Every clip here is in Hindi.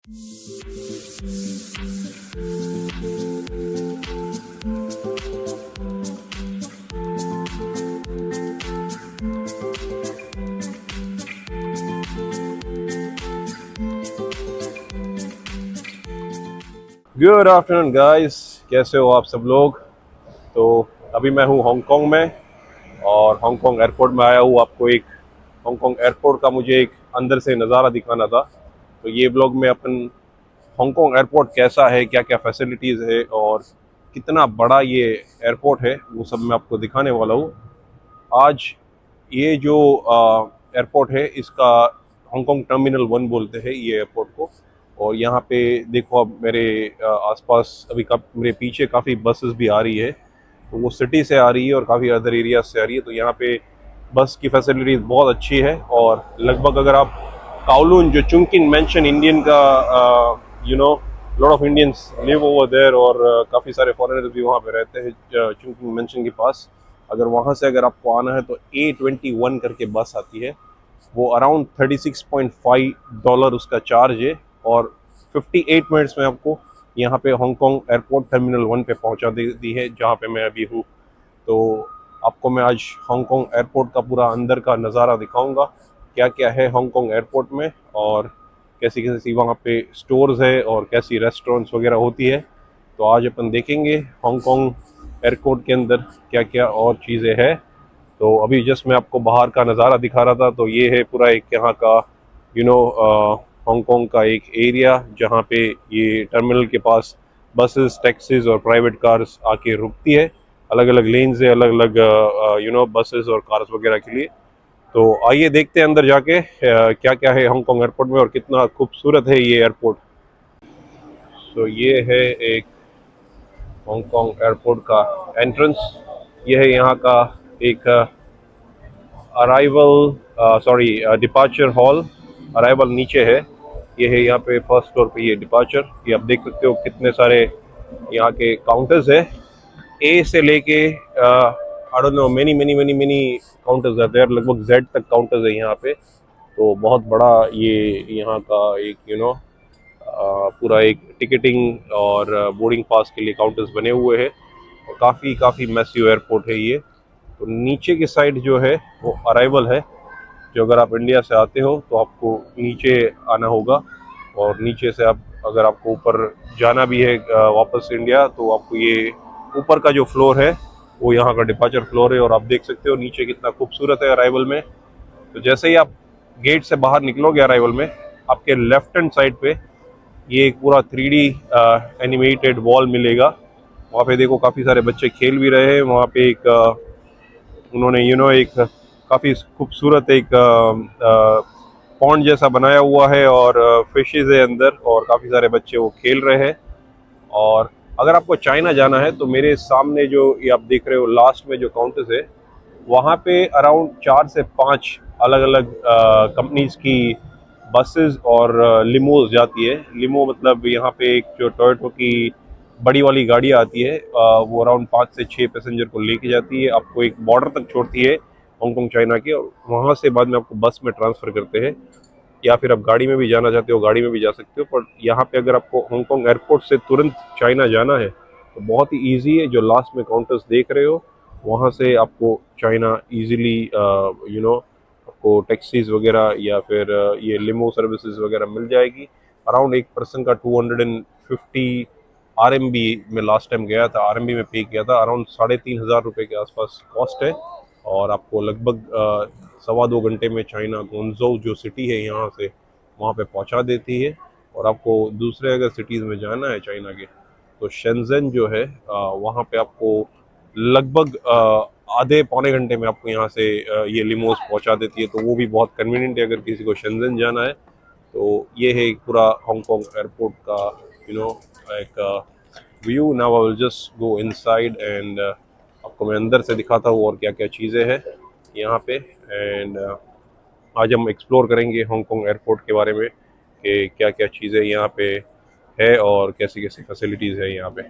गुड आफ्टरनून गाइस, कैसे हो आप सब लोग। तो अभी मैं हूँ हांगकांग में और हांगकांग एयरपोर्ट में आया हूँ। आपको एक हांगकांग एयरपोर्ट का मुझे एक अंदर से नज़ारा दिखाना था। तो ये ब्लॉग में अपन हांगकांग एयरपोर्ट कैसा है, क्या क्या फैसिलिटीज़ है और कितना बड़ा ये एयरपोर्ट है, वो सब मैं आपको दिखाने वाला हूँ आज। ये जो एयरपोर्ट है इसका हांगकांग टर्मिनल 1 बोलते हैं ये एयरपोर्ट को। और यहाँ पे देखो, अब मेरे आसपास अभी मेरे पीछे काफ़ी बसेस भी आ रही है। तो वो सिटी से आ रही है और काफ़ी अदर एरिया से आ रही है। तो यहाँ पे बस की फैसिलिटीज बहुत अच्छी है। और लगभग अगर आप काउलून जो चुंकिन मेंशन इंडियन का, you know lot of Indians live over there और काफ़ी सारे फॉरेनर्स भी वहाँ पे रहते हैं चुंकिन मेंशन के पास। अगर वहाँ से अगर आपको आना है तो A21 करके बस आती है। वो अराउंड $36.5 उसका चार्ज है और 58 मिनट्स में आपको यहाँ पे हांगकांग एयरपोर्ट टर्मिनल 1 पे पहुँचा देती है, जहाँ पे मैं अभी हूँ। तो आपको मैं आज हांगकांग एयरपोर्ट का पूरा अंदर का नज़ारा दिखाऊंगा, क्या क्या है हांगकांग एयरपोर्ट में और कैसी कैसी वहाँ पे स्टोर्स है और कैसी रेस्टोरेंट्स वगैरह होती है। तो आज अपन देखेंगे हांगकांग एयरपोर्ट के अंदर क्या क्या और चीज़ें हैं। तो अभी जस्ट मैं आपको बाहर का नज़ारा दिखा रहा था। तो ये है पूरा एक यहाँ का हांगकांग का एक एरिया, जहाँ पे ये टर्मिनल के पास बसेस, टैक्सीज और प्राइवेट कार्स आके रुकती है। अलग अलग लेन से अलग अलग बसेस और कार्स वगैरह के लिए। तो आइए देखते हैं अंदर जाके क्या क्या है हांगकांग एयरपोर्ट में और कितना खूबसूरत है ये एयरपोर्ट। तो ये है एक हांगकांग एयरपोर्ट का एंट्रेंस। ये है यहाँ का एक arrival sorry departure hall. Arrival नीचे है, ये है यहाँ पे फर्स्ट फ्लोर पे ये डिपार्चर। ये आप देख सकते हो कितने सारे यहाँ के काउंटर्स है। ए से लेके I don't know many many many many counters आते हैं, लगभग जेड तक काउंटर्स है यहाँ पे। तो बहुत बड़ा ये यहाँ का एक पूरा एक टिकटिंग और बोर्डिंग पास के लिए काउंटर्स बने हुए हैं। और काफ़ी काफ़ी मैसिव एयरपोर्ट है ये। तो नीचे की साइड जो है वो अराइवल है। जो अगर आप इंडिया से आते हो तो आपको नीचे आना होगा और नीचे से आप अगर आपको ऊपर जाना भी है वापस इंडिया, तो आपको ये ऊपर का जो फ्लोर है वो यहाँ का डिपार्चर फ्लोर है। और आप देख सकते हो नीचे कितना खूबसूरत है अराइवल में। तो जैसे ही आप गेट से बाहर निकलोगे अराइवल में, आपके लेफ्ट हैंड साइड पे ये एक पूरा 3D एनिमेटेड वॉल मिलेगा। वहाँ पे देखो काफ़ी सारे बच्चे खेल भी रहे हैं। वहाँ पे एक उन्होंने एक काफ़ी खूबसूरत एक पॉन्ड जैसा बनाया हुआ है और फिशेज है अंदर और काफ़ी सारे बच्चे वो खेल रहे हैं। और अगर आपको चाइना जाना है तो मेरे सामने जो ये आप देख रहे हो लास्ट में जो काउंटर्स है, वहाँ पे अराउंड 4 से 5 अलग अलग कंपनीज की बसेस और लिमोज जाती है। लिमो मतलब यहाँ पे एक जो टोयोटो की बड़ी वाली गाड़ी आती है, वो अराउंड 5 से 6 पैसेंजर को लेके जाती है, आपको एक बॉर्डर तक छोड़ती है हांगकांग चाइना की, और वहाँ से बाद में आपको बस में ट्रांसफ़र करते हैं। या फिर आप गाड़ी में भी जाना चाहते हो गाड़ी में भी जा सकते हो। पर यहाँ पे अगर आपको हांगकांग एयरपोर्ट से तुरंत चाइना जाना है तो बहुत ही ईजी है। जो लास्ट में काउंटर्स देख रहे हो वहाँ से आपको चाइना ईजिली आपको टैक्सीज वगैरह या फिर ये लिमो सर्विसेज वगैरह मिल जाएगी। अराउंड एक पर्सन का 250 RMB में लास्ट टाइम गया था, RMB में पे किया था। अराउंड 3,500 के आसपास कॉस्ट है। और आपको लगभग 1.25 घंटे में चाइना गुआंगझो जो सिटी है यहाँ से वहाँ पे पहुँचा देती है। और आपको दूसरे अगर सिटीज़ में जाना है चाइना के, तो शेंज़ेन जो है वहाँ पे आपको लगभग आधे पौने घंटे में आपको यहाँ से ये लिमोस पहुँचा देती है। तो वो भी बहुत कन्वीनियंट है अगर किसी को शेंज़ेन जाना है। तो ये है एक पूरा हांगकांग एयरपोर्ट का एक view. Now I will just go inside and आपको मैं अंदर से दिखाता हूँ और क्या क्या चीज़ें हैं यहाँ पे। एंड आज हम एक्सप्लोर करेंगे हांगकांग एयरपोर्ट के बारे में कि क्या क्या चीज़ें यहाँ पे है और कैसी कैसी फैसिलिटीज़ है यहाँ पे।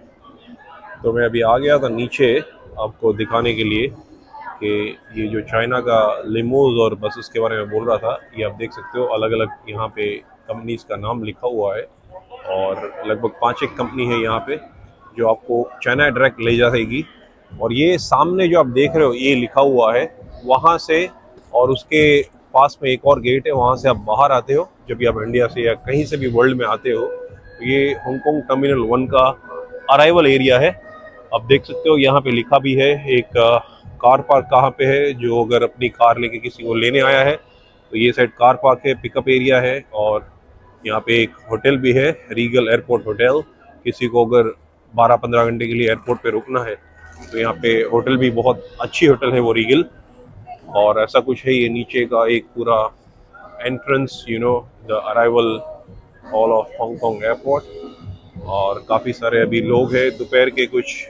तो मैं अभी आ गया था नीचे आपको दिखाने के लिए कि ये जो चाइना का लिमोज और बसेस के बारे में बोल रहा था, ये आप देख सकते हो अलग अलग यहाँ पे कंपनीज का नाम लिखा हुआ है। और लगभग 5 एक कंपनी है यहाँ पे जो आपको चाइना डायरेक्ट ले जाएगी। और ये सामने जो आप देख रहे हो ये लिखा हुआ है, वहाँ से और उसके पास में एक और गेट है, वहाँ से आप बाहर आते हो जब भी आप इंडिया से या कहीं से भी वर्ल्ड में आते हो। तो ये हांगकांग टर्मिनल 1 का अराइवल एरिया है। आप देख सकते हो यहाँ पे लिखा भी है एक कार पार्क कहाँ पे है, जो अगर अपनी कार लेके किसी को लेने आया है तो ये साइड कार पार्क है, पिकअप एरिया है। और यहाँ पे एक होटल भी है, रीगल एयरपोर्ट होटल। किसी को अगर 12-15 घंटे के लिए एयरपोर्ट पे रुकना है तो यहाँ पे होटल भी बहुत अच्छी होटल है वो रीगल। और ऐसा कुछ है, ये नीचे का एक पूरा entrance, the arrival hall of Hong Kong airport. और काफ़ी सारे अभी लोग हैं, दोपहर के कुछ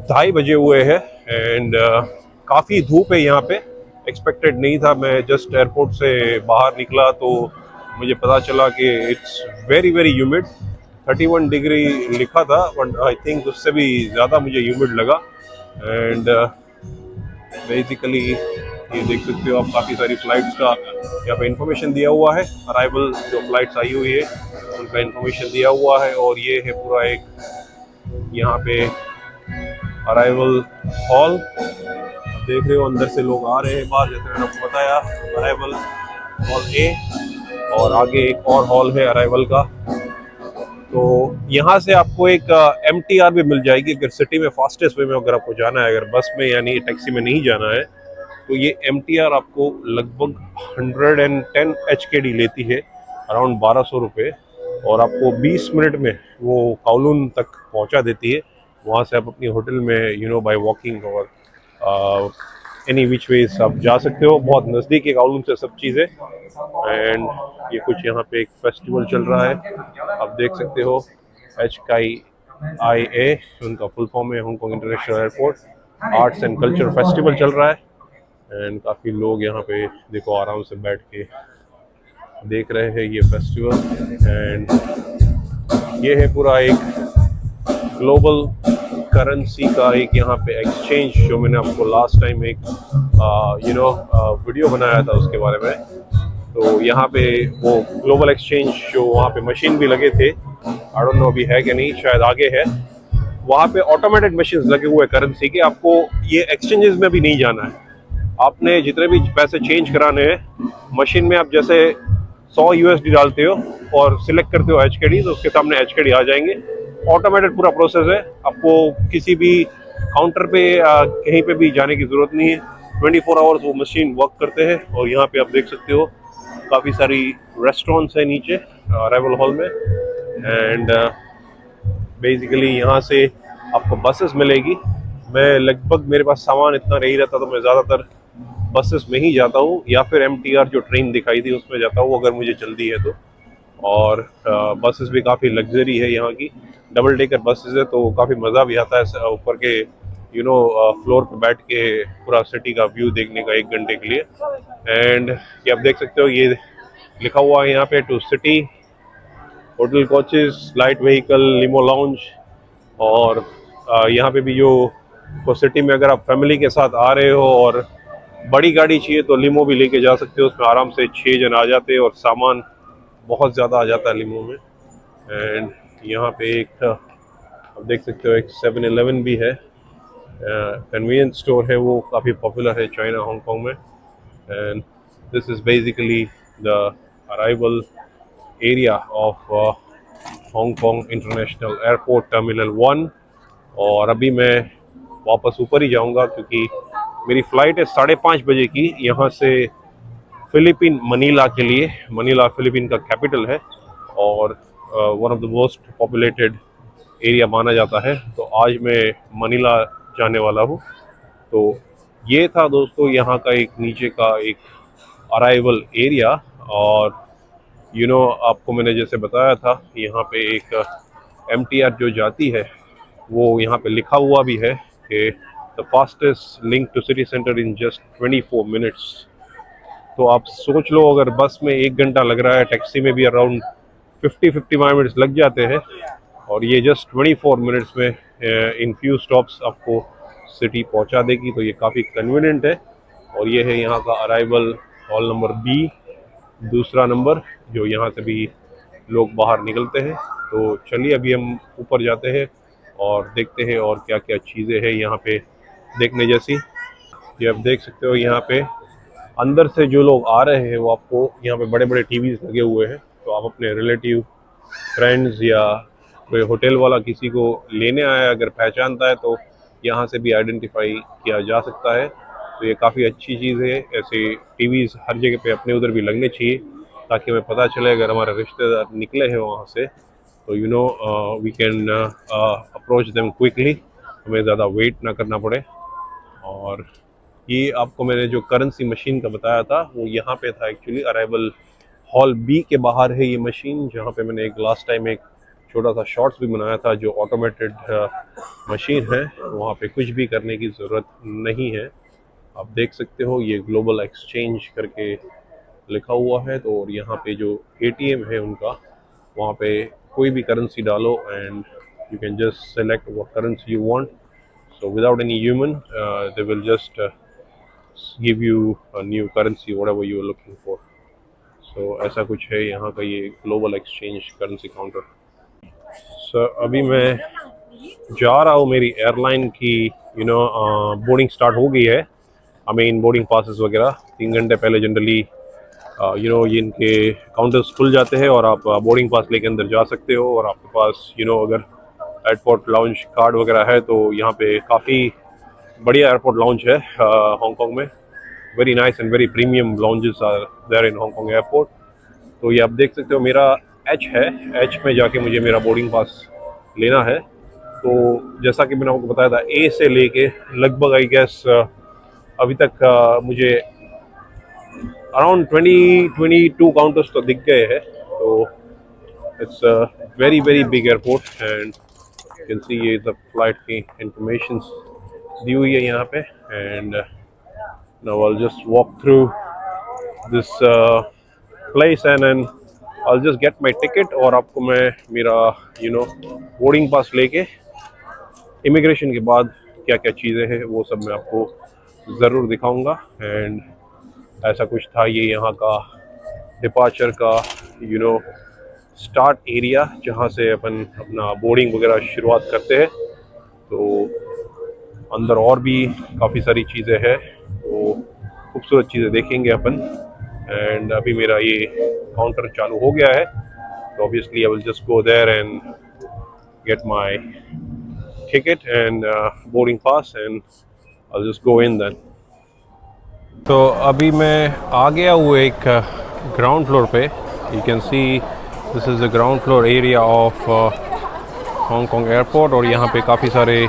2:30 बजे हुए हैं। एंड काफ़ी धूप है यहाँ पे, एक्सपेक्टेड नहीं था। मैं जस्ट एयरपोर्ट से बाहर निकला तो मुझे पता चला कि it's very very humid. 31 degree लिखा था, बट आई थिंक उससे भी ज़्यादा मुझे ह्यूमिड लगा। एंड बेसिकली ये देख सकते हो आप, काफ़ी सारी फ्लाइट्स का यहाँ पे इंफॉर्मेशन दिया हुआ है। अराइवल जो फ्लाइट्स आई हुई है उनका इंफॉर्मेशन दिया हुआ है। और ये है पूरा एक यहाँ पे अराइवल हॉल। देख रहे हो अंदर से लोग आ रहे हैं बाहर, जैसे मैंने आपको बताया, अराइवल हॉल ए। और आगे एक और हॉल है अराइवल का। तो यहाँ से आपको एक MTR भी मिल जाएगी अगर सिटी में फास्टेस्ट वे में अगर आपको जाना है, अगर बस में यानी टैक्सी में नहीं जाना है तो ये MTR आपको लगभग 110 HKD लेती है, अराउंड 1200 रुपये। और आपको 20 मिनट में वो काउलून तक पहुँचा देती है। वहाँ से आप अपनी होटल में बाय वॉकिंग और एनी विच वेज आप जा सकते हो। बहुत नज़दीक है काउलून से सब चीज़ें। एंड ये कुछ यहाँ पे एक फेस्टिवल चल रहा है, आप देख सकते हो, HKIA उनका फुल फॉर्म है, Hong Kong international airport arts and culture festival चल रहा है। एंड काफ़ी लोग यहाँ पे देखो आराम से बैठ के देख रहे हैं ये फेस्टिवल। एंड ये है पूरा एक ग्लोबल करेंसी का एक यहाँ पे एक्सचेंज, जो मैंने आपको लास्ट टाइम एक वीडियो बनाया था उसके बारे में। तो यहाँ पे वो ग्लोबल एक्सचेंज जो वहाँ पे मशीन भी लगे थे, आई डोंट नो अभी है कि नहीं, शायद आगे है। वहाँ पे ऑटोमेटेड मशीन लगे हुए करेंसी के, आपको ये एक्सचेंजेस में भी नहीं जाना है। आपने जितने भी पैसे चेंज कराने हैं मशीन में, आप जैसे 100 USD डालते हो और सिलेक्ट करते हो HKD, तो उसके सामने HKD आ जाएंगे। ऑटोमेटेड पूरा प्रोसेस है, आपको किसी भी काउंटर पे कहीं पे भी जाने की ज़रूरत नहीं है। 24 आवर्स वो मशीन वर्क करते हैं। और यहाँ पे आप देख सकते हो काफ़ी सारी रेस्टोरेंट्स है नीचे अराइवल हॉल में। एंड बेसिकली यहाँ से आपको बसेस मिलेगी। मैं लगभग, मेरे पास सामान इतना नहीं रहता तो मैं ज़्यादातर बसेस में ही जाता हूँ, या फिर MTR जो ट्रेन दिखाई थी उसमें जाता हूँ अगर मुझे जल्दी है तो। और बसेस भी काफ़ी लग्जरी है यहाँ की, डबल डेकर बसेस है, तो काफ़ी मज़ा भी आता है ऊपर के फ्लोर पे बैठ के पूरा सिटी का व्यू देखने का 1 घंटे के लिए। एंड ये आप देख सकते हो, ये लिखा हुआ है यहाँ पे to city, hotel coaches, light vehicle, limo lounge. और यहाँ पे भी जो सिटी में अगर आप फैमिली के साथ आ रहे हो और बड़ी गाड़ी चाहिए तो लिमो भी लेके जा सकते हो, उसमें आराम से 6 जन आ जाते हैं और सामान बहुत ज़्यादा आ जाता है लिमो में। एंड यहाँ पे एक आप देख सकते हो एक 7-Eleven भी है, कन्वीनियंस स्टोर है, वो काफ़ी पॉपुलर है चाइना हांगकांग में। And this is basically the arrival area of Hong Kong international airport terminal 1। और अभी मैं वापस ऊपर ही जाऊंगा क्योंकि मेरी फ़्लाइट है 5:30 बजे की यहाँ से फिलीपीन मनीला के लिए। मनीला फिलीपीन का कैपिटल है और one of the most populated area माना जाता है। तो आज मैं मनीला जाने वाला हूँ। तो ये था दोस्तों यहाँ का एक नीचे का एक अराइवल एरिया। और आपको मैंने जैसे बताया था, यहाँ पे एक MTR जो जाती है वो यहाँ पे लिखा हुआ भी है कि the fastest link to city centre in just 24 minutes. तो आप सोच लो, अगर बस में 1 घंटा लग रहा है, टैक्सी में भी अराउंड 50-55 मिनट्स लग जाते हैं, और ये जस्ट 24 मिनट्स में इन फ्यू स्टॉप्स आपको सिटी पहुंचा देगी। तो ये काफ़ी कन्वीनियंट है। और ये है यहाँ का अराइवल हॉल नंबर B, दूसरा नंबर, जो यहाँ से भी लोग बाहर निकलते हैं। तो चलिए अभी हम ऊपर जाते हैं और देखते हैं और क्या क्या चीज़ें हैं यहाँ पे देखने जैसी। ये आप देख सकते हो यहाँ पे अंदर से जो लोग आ रहे हैं वो आपको यहाँ पे बड़े बड़े टीवीज लगे हुए हैं, तो आप अपने रिलेटिव, फ्रेंड्स या कोई होटल वाला किसी को लेने आया अगर पहचानता है तो यहाँ से भी आइडेंटिफाई किया जा सकता है। तो ये काफ़ी अच्छी चीज़ है, ऐसे टीवीज हर जगह पे अपने उधर भी लगने चाहिए ताकि हमें पता चले अगर हमारे रिश्तेदार निकले हैं वहाँ से तो we can approach them quickly, हमें ज़्यादा वेट ना करना पड़े। और ये आपको मैंने जो करेंसी मशीन का बताया था वो यहाँ पे था एक्चुअली, अराइवल हॉल बी के बाहर है ये मशीन, जहाँ पे मैंने एक लास्ट टाइम एक छोटा सा शॉर्ट्स भी बनाया था। जो ऑटोमेटेड मशीन है वहाँ पे कुछ भी करने की ज़रूरत नहीं है। आप देख सकते हो ये ग्लोबल एक्सचेंज करके लिखा हुआ है। तो और यहाँ पे जो एटीएम है उनका, वहाँ पे कोई भी करेंसी डालो and you can just select what currency you want. So without any human, they will just give you a new currency, whatever you are looking for. So ऐसा कुछ है यहाँ का ये ग्लोबल एक्सचेंज करेंसी काउंटर। सो अभी मैं जा रहा हूँ, मेरी एयरलाइन की बोर्डिंग स्टार्ट हो गई है। आई मीन बोर्डिंग पासेस वगैरह 3 घंटे पहले जनरली ये इनके काउंटर्स खुल जाते हैं और आप बोर्डिंग पास लेके अंदर जा सकते हो। और आपके पास अगर एयरपोर्ट लाउंज कार्ड वगैरह है तो यहाँ पे काफ़ी बढ़िया एयरपोर्ट लाउंज है हांगकांग में। Very nice and very premium lounges are there in Hong Kong airport. तो ये आप देख सकते हो मेरा एच है, एच में जाके मुझे मेरा बोर्डिंग पास लेना है। तो जैसा कि मैंने आपको बताया था ए से लेके लगभग आई गेस अभी तक मुझे अराउंड 22 काउंटर्स तो दिख गए हैं। तो it's very very big airport and you can see ये द फ्लाइट की इंफॉर्मेशन दी हुई है यहाँ पे। And now I just walk through this place and then I just get my ticket और आपको मैं मेरा बोर्डिंग पास लेके इमिग्रेशन के बाद क्या क्या चीज़ें हैं वो सब मैं आपको ज़रूर दिखाऊंगा। एंड ऐसा कुछ था ये यहाँ का डिपार्चर का स्टार्ट एरिया, जहाँ से अपन अपना बोर्डिंग वगैरह शुरुआत करते हैं। तो अंदर और भी काफ़ी सारी चीज़ें हैं, तो खूबसूरत चीज़ें देखेंगे अपन। एंड अभी मेरा ये काउंटर चालू हो गया है तो obviously I will just go there and get my ticket and boarding pass and I will just go in then. तो अभी मैं आ गया हूँ एक ग्राउंड फ्लोर पे। You can see this is the ground floor area of Hong Kong airport और यहाँ पे काफ़ी सारे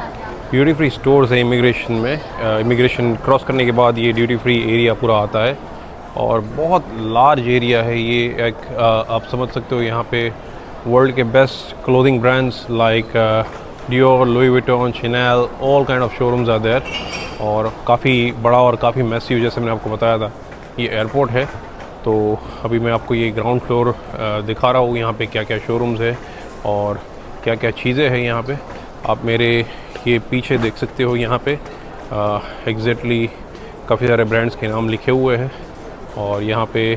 ड्यूटी फ्री स्टोर्स हैं इमिग्रेशन में। इमिग्रेशन क्रॉस करने के बाद ये ड्यूटी फ्री एरिया पूरा आता है और बहुत लार्ज एरिया है ये। एक आप समझ सकते हो यहाँ पे वर्ल्ड के best clothing brands like Dior, Louis Vuitton, Chanel, all kind of showrooms are there. और काफ़ी बड़ा और काफ़ी मैसिव, जैसे मैंने आपको बताया था ये एयरपोर्ट है। तो अभी मैं आपको ये ग्राउंड फ्लोर दिखा रहा हूँ, यहाँ पे क्या क्या शोरूम्स है और क्या क्या चीज़ें हैं यहाँ पे। आप मेरे ये पीछे देख सकते हो यहाँ पे एग्जैक्टली काफ़ी सारे ब्रांड्स के नाम लिखे हुए हैं। और यहाँ पे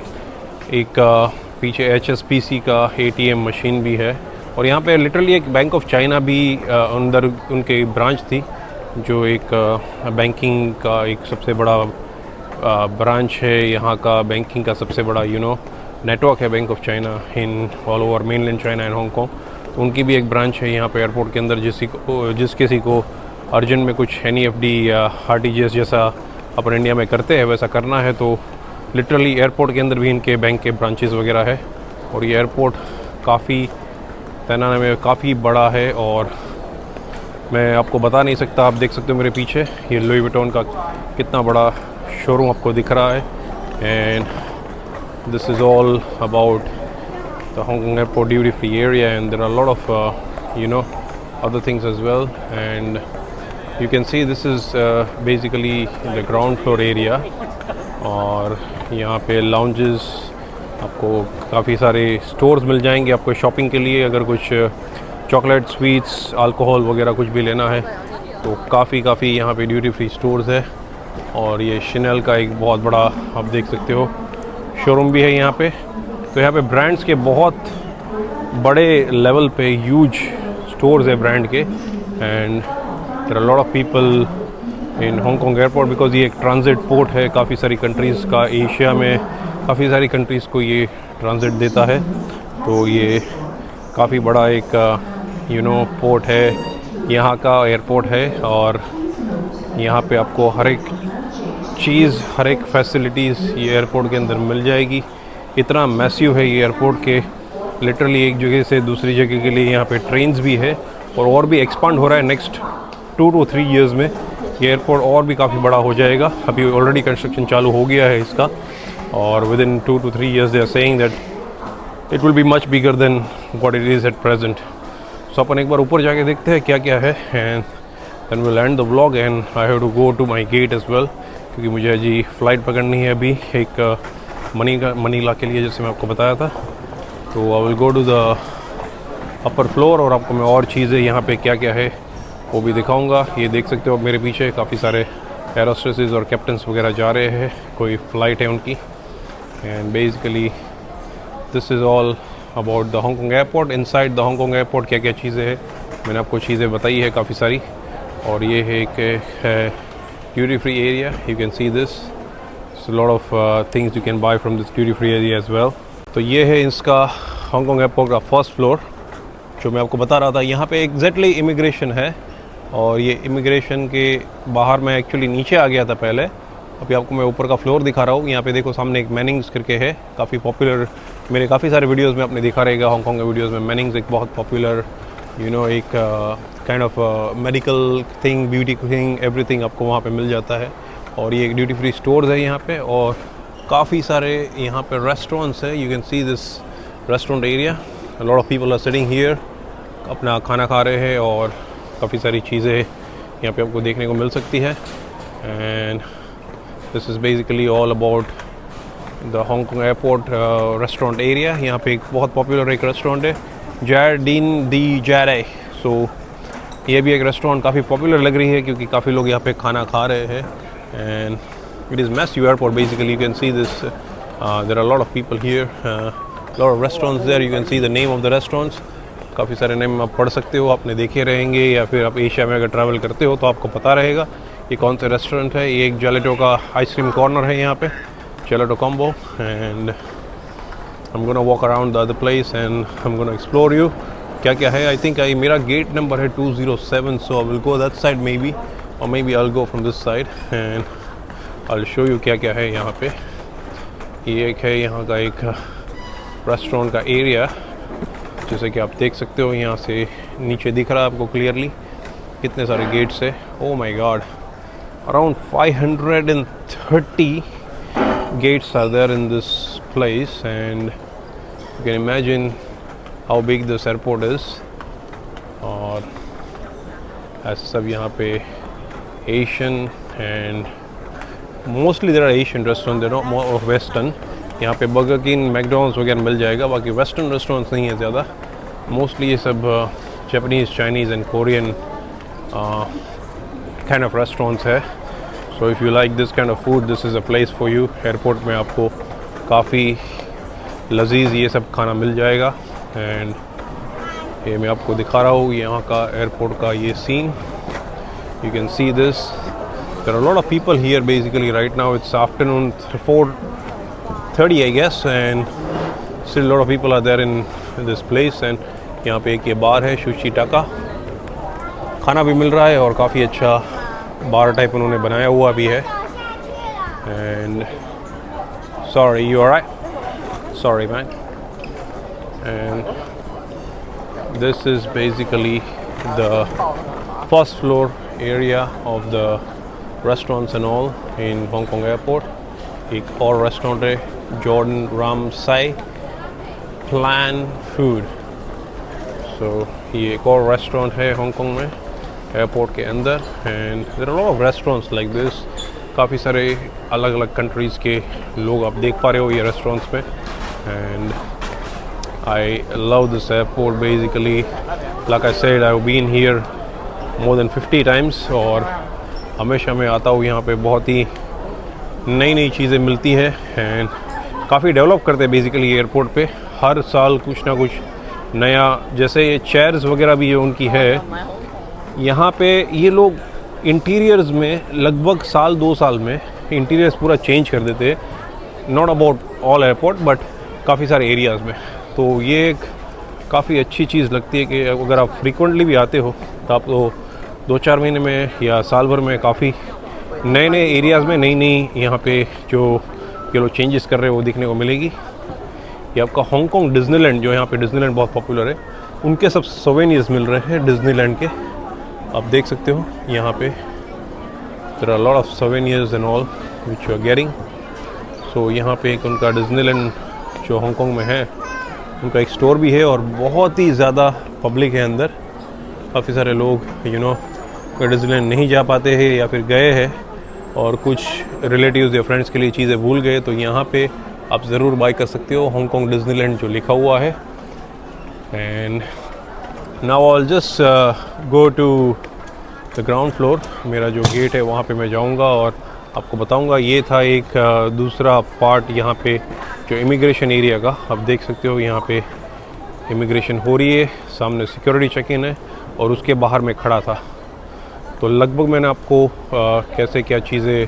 एक पीछे HSBC का ATM मशीन भी है और यहाँ पे लिटरली एक बैंक ऑफ चाइना भी अंदर उनके ब्रांच थी, जो एक बैंकिंग का एक सबसे बड़ा ब्रांच है। यहाँ का बैंकिंग का सबसे बड़ा नेटवर्क है bank of China in all over mainland China and Hong Kong. तो उनकी भी एक ब्रांच है यहाँ पे एयरपोर्ट के अंदर। जिस किसी को अर्जेंट में कुछ NEFT या RTGS जैसा अपन इंडिया में करते हैं वैसा करना है तो लिटरली एयरपोर्ट के अंदर भी इनके बैंक के ब्रांचेस वगैरह है। और ये एयरपोर्ट काफ़ी तेनाने में काफ़ी बड़ा है और मैं आपको बता नहीं सकता। आप देख सकते हो मेरे पीछे ये लुई विटॉन का कितना बड़ा शोरूम आपको दिख रहा है। And this is all about the Hong Kong airport duty free area and there are lot of other things as well. And you can see this is basically the ground floor area और यहाँ पे लाउंजेस, आपको काफ़ी सारे स्टोर्स मिल जाएंगे आपको शॉपिंग के लिए। अगर कुछ चॉकलेट, स्वीट्स, अल्कोहल वगैरह कुछ भी लेना है तो काफ़ी यहाँ पे ड्यूटी फ्री स्टोर्स है। और ये शनेल का एक बहुत बड़ा आप देख सकते हो शोरूम भी है यहाँ पे। तो यहाँ पे ब्रांड्स के बहुत बड़े लेवल पे ह्यूज स्टोर्स है ब्रांड के, and there are lot of people in Hong Kong airport because ये एक ट्रांजिट पोर्ट है काफ़ी सारी कंट्रीज़ का। एशिया में काफ़ी सारी कंट्रीज़ को ये ट्रांजिट देता है, तो ये काफ़ी बड़ा एक पोर्ट है, यहाँ का एयरपोर्ट है। और यहाँ पे आपको हर एक चीज़, हर एक फैसिलिटीज़ ये एयरपोर्ट के अंदर मिल जाएगी। इतना मैसिव है ये एयरपोर्ट के लिटरली एक जगह से दूसरी जगह के लिए यहाँ पे ट्रेन्स भी है, और भी एक्सपांड हो रहा है। नेक्स्ट 2 to 3 years में ये एयरपोर्ट और भी काफ़ी बड़ा हो जाएगा। अभी ऑलरेडी कंस्ट्रक्शन चालू हो गया है इसका, और within 2 to 3 years they are saying that it will be much bigger than what it is at present. So अपन एक बार ऊपर जाके देखते हैं क्या क्या है, and then will end the vlog. And I have to go to my gate as well, क्योंकि मुझे अजी फ़्लाइट पकड़नी है अभी एक मनीला के लिए, जैसे मैं आपको बताया था। तो I will go to the upper floor, और आपको मैं और चीज़ें यहाँ पे क्या क्या है वो भी दिखाऊंगा। ये देख सकते हो आप मेरे पीछे काफ़ी सारे एयर होस्टेसेस और कैप्टन्स वगैरह जा रहे हैं, कोई फ़्लाइट है उनकी। And basically this is all about the Hong Kong airport. Inside the Hong Kong airport क्या क्या चीज़ें हैं मैंने आपको चीज़ें बताई है काफ़ी सारी। और ये है एक duty free area, you can see this lot of things you can buy from this duty free area as well. तो ये है इसका हांगकांग एयरपोर्ट का फर्स्ट फ्लोर जो मैं आपको बता रहा था। यहाँ पे एग्जैक्टली इमिग्रेशन है, और ये इमिग्रेशन के बाहर मैं एक्चुअली नीचे आ गया था पहले। अभी आपको मैं ऊपर का फ्लोर दिखा रहा हूँ। यहाँ पे देखो सामने एक मैनिंग्स करके है, काफ़ी पॉपुलर, मेरे काफ़ी सारे वीडियोस में आपने दिखा रहेगा हांगकांग के वीडियोस में। मैनिंग्स एक बहुत पॉपुलर एक kind of medical thing, beauty thing, everything आपको वहाँ पे मिल जाता है। और ये एक ड्यूटी फ्री स्टोर्स है यहाँ पे, और काफ़ी सारे यहाँ पे रेस्टोरेंट्स है। You can see this restaurant area, a lot of people are sitting here, अपना खाना खा रहे हैं, और काफ़ी सारी चीज़ें यहाँ पे आपको देखने को मिल सकती है। And this is basically all about the Hong Kong airport restaurant area. यहाँ पे एक बहुत पॉपुलर एक रेस्टोरेंट है, जारडीन दी जारे। सो ये भी एक रेस्टोरेंट काफ़ी पॉपुलर लग रही है, क्योंकि काफ़ी लोग यहाँ पे खाना खा रहे हैं। And it is massive airport basically, you can see this, there are lot of people here, lot of restaurants there, you can see the name of the restaurants. काफ़ी सारे नेम आप पढ़ सकते हो, आपने देखे रहेंगे, या फिर आप एशिया में अगर ट्रैवल करते हो तो आपको पता रहेगा ये कौन से रेस्टोरेंट है। ये एक जेलेटो का आइसक्रीम कॉर्नर है यहाँ पे, gelato combo. And I am gonna walk around the other place and I am gonna explore you क्या क्या है। आई थिंक मेरा गेट नंबर है 207, so I will go that side maybe, और maybe I will go from this side and I will show you क्या क्या है यहाँ पे। ये एक है यहाँ का एक रेस्टोरेंट का एरिया, जैसे कि आप देख सकते हो यहाँ से नीचे दिख रहा है आपको क्लियरली कितने सारे गेट्स है। Oh my God, around 530 gates are there in this place, and you can imagine how big this airport is. और ऐसे सब यहाँ पे Asian and mostly there are Asian restaurants, they're not more of Western. यहाँ पे बर्गर किंग, मैकडॉनल्ड्स वगैरह मिल जाएगा, बाकी वेस्टर्न रेस्टोरेंट्स नहीं है ज़्यादा। मोस्टली ये सब Japanese, Chinese and Korean kind of restaurants है। So if you like this kind of food, this is a place for you. Airport में आपको काफ़ी लजीज ये सब खाना मिल जाएगा। एंड ये मैं आपको दिखा रहा हूँ यहाँ का एयरपोर्ट का ये scene, you can see this. There are lot of people here basically right now, it's afternoon 4:30 I guess, and still a lot of people are there in this place. And यहाँ पे एक ये बार है सुशी टाका, खाना भी मिल रहा है और काफ़ी अच्छा बार टाइप उन्होंने बनाया हुआ भी है। And sorry, you alright? Sorry man. And this is basically the first floor area of the restaurants and all in Hong Kong airport. एक और रेस्टोरेंट है जॉर्डन रामसाई प्लान फूड। सो ये एक और रेस्टोरेंट है हांगकांग में एयरपोर्ट के अंदर। And there are lot of restaurants like this, काफ़ी सारे अलग अलग कंट्रीज़ के लोग आप देख पा रहे हो ये रेस्टोरेंट्स में। And I love this airport basically, like I said I have been here more than 50 times, और हमेशा मैं आता हूँ यहाँ पे, बहुत ही नई नई चीज़ें मिलती है। एंड काफ़ी डेवलप करते हैं बेसिकली एयरपोर्ट पे, हर साल कुछ ना कुछ नया, जैसे ये चेयर्स वगैरह भी जो उनकी है यहाँ पे, ये लोग इंटीरियर्स में लगभग साल 2 साल में इंटीरियर्स पूरा चेंज कर देते हैं। Not about all airport but काफ़ी सारे एरियाज़ में। तो ये एक काफ़ी अच्छी चीज़ लगती है कि अगर आप फ्रीक्वेंटली भी आते हो तो आप तो 2-4 महीने में या साल भर में काफ़ी नए नए एरियाज़ में नई नई यहाँ पे जो ये लोग चेंजेस कर रहे हैं वो देखने को मिलेगी। ये आपका हांगकांग डिज्नीलैंड, जो यहाँ पे डिज्नीलैंड बहुत पॉपुलर है, उनके सब सोवेनियर्स मिल रहे हैं डिज्नीलैंड के। आप देख सकते हो यहाँ पे there are lot of souvenirs and all which you are getting. So यहाँ पे एक उनका डिज्नीलैंड जो हांगकांग में है उनका एक स्टोर भी है और बहुत ही ज़्यादा पब्लिक है अंदर। काफ़ी सारे लोग डिज्नीलैंड नहीं जा पाते हैं या फिर गए हैं और कुछ रिलेटिव्स या फ्रेंड्स के लिए चीज़ें भूल गए, तो यहाँ पे आप ज़रूर बाय कर सकते हो हांगकांग डिज्नीलैंड जो लिखा हुआ है। And now I will just go to the ground floor. मेरा जो गेट है वहाँ पे मैं जाऊँगा और आपको बताऊँगा। ये था एक दूसरा पार्ट यहाँ पे जो इमिग्रेशन एरिया का। आप देख सकते हो यहाँ पे इमिग्रेशन हो रही है, सामने सिक्योरिटी चेक इन है और उसके बाहर मैं खड़ा था। तो लगभग मैंने आपको कैसे क्या चीज़ें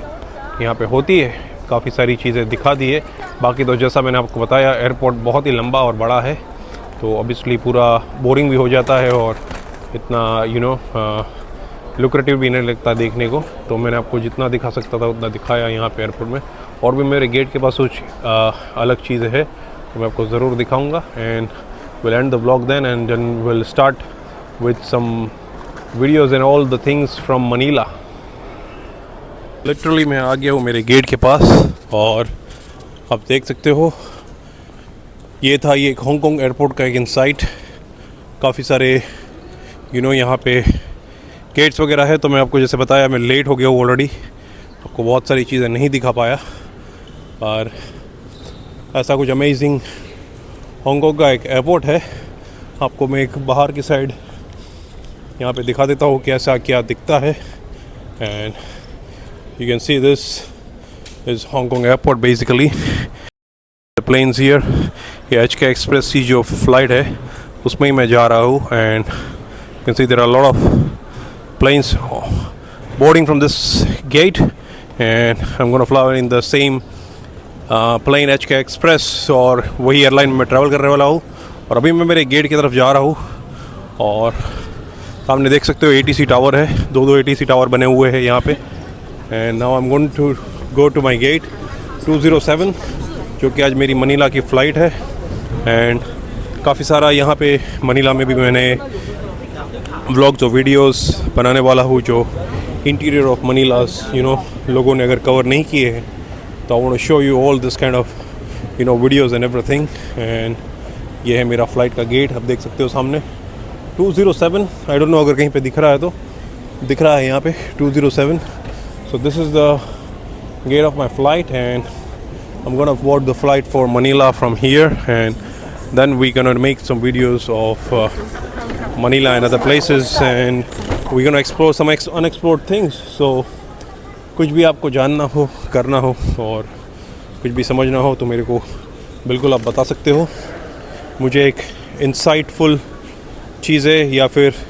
यहाँ पे होती है काफ़ी सारी चीज़ें दिखा दी है। बाकी तो जैसा मैंने आपको बताया एयरपोर्ट बहुत ही लंबा और बड़ा है, तो ऑब्वियसली पूरा बोरिंग भी हो जाता है और इतना लुक्रेटिव भी नहीं लगता देखने को। तो मैंने आपको जितना दिखा सकता था उतना दिखाया यहाँ पे एयरपोर्ट में। और भी मेरे गेट के पास कुछ अलग चीज़ें हैं तो मैं आपको ज़रूर दिखाऊँगा। And will end the vlog then and then will start with some videos and all the things from Manila. Literally मैं आ गया हूँ मेरे गेट के पास और आप देख सकते हो ये था ये एक हांगकांग एयरपोर्ट का एक इनसाइट। काफ़ी सारे यहाँ पे गेट्स वगैरह है। तो मैं आपको जैसे बताया मैं लेट हो गया हूँ ऑलरेडी, आपको बहुत सारी चीज़ें नहीं दिखा पाया। और ऐसा कुछ अमेजिंग हांगकांग का एक एयरपोर्ट है। आपको मैं एक बाहर की साइड यहाँ पे दिखा देता हूँ कैसा क्या दिखता है। And you can see this is Hong Kong airport basically. The planes here, ये HK Express की जो फ्लाइट है उसमें ही मैं जा रहा हूँ। and you can see there are a lot of planes boarding from this gate and I'm gonna fly in the same plane HK Express और वही एयरलाइन में ट्रैवल करने वाला हूँ। और अभी मैं मेरे गेट की तरफ जा रहा हूँ और सामने देख सकते हो ATC टावर है, दो ATC टावर बने हुए हैं यहाँ पे। And now I am going to go to my gate 207 जो कि आज मेरी मनीला की फ़्लाइट है। एंड काफ़ी सारा यहाँ पे मनीला में भी मैंने व्लॉग्स और वीडियोस बनाने वाला हूँ जो इंटीरियर ऑफ मनीलास लोगों ने अगर कवर नहीं किए हैं तो I want to show you all this kind of videos and everything. एंड ये है मेरा फ़्लाइट का गेट, आप देख सकते हो सामने 207। आई डोंट नो अगर कहीं पे दिख रहा है तो दिख रहा है यहाँ पे 207। So this is the gate of my flight and I'm gonna board the flight for Manila from here and then we're gonna make some videos of Manila and other places and we're gonna explore some unexplored things. So कुछ भी आपको जानना हो, करना हो और कुछ भी समझना हो तो मेरे को बिल्कुल आप बता सकते हो। मुझे एक इंसाइटफुल चीज़ें या फिर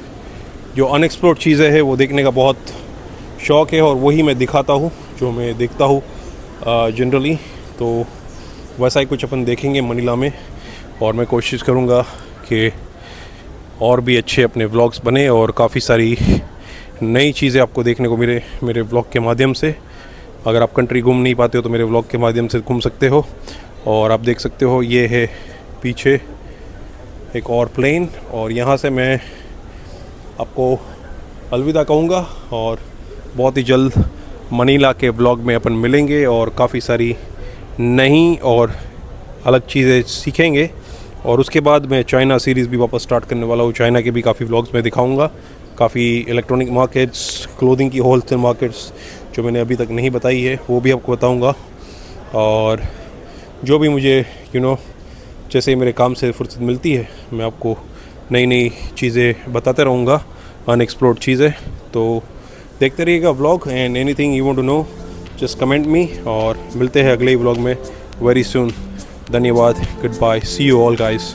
जो अनएक्सप्लोर्ड चीज़ें हैं वो देखने का बहुत शौक़ है और वही मैं दिखाता हूँ जो मैं देखता हूँ जनरली। तो वैसा ही कुछ अपन देखेंगे मनीला में और मैं कोशिश करूँगा कि और भी अच्छे अपने व्लॉग्स बने और काफ़ी सारी नई चीज़ें आपको देखने को मिले मेरे व्लॉग के माध्यम से। अगर आप कंट्री घूम नहीं पाते हो तो मेरे व्लॉग के माध्यम से घूम सकते हो। और आप देख सकते हो ये है पीछे एक और प्लेन और यहाँ से मैं आपको अलविदा कहूँगा और बहुत ही जल्द मनीला के ब्लॉग में अपन मिलेंगे और काफ़ी सारी नई और अलग चीज़ें सीखेंगे। और उसके बाद मैं चाइना सीरीज़ भी वापस स्टार्ट करने वाला हूँ। चाइना के भी काफ़ी व्लॉग्स मैं दिखाऊंगा, काफ़ी इलेक्ट्रॉनिक मार्केट्स, क्लोथिंग की होलसेल मार्केट्स जो मैंने अभी तक नहीं बताई है वो भी आपको बताऊँगा। और जो भी मुझे जैसे मेरे काम से फुर्सत मिलती है मैं आपको नई नई चीज़ें बताते रहूँगा, अनएक्सप्लोर्ड चीज़ें। तो देखते रहिएगा vlog and anything you want to know just comment me और मिलते हैं अगले व्लॉग में वेरी सून। धन्यवाद, goodbye, see you all guys.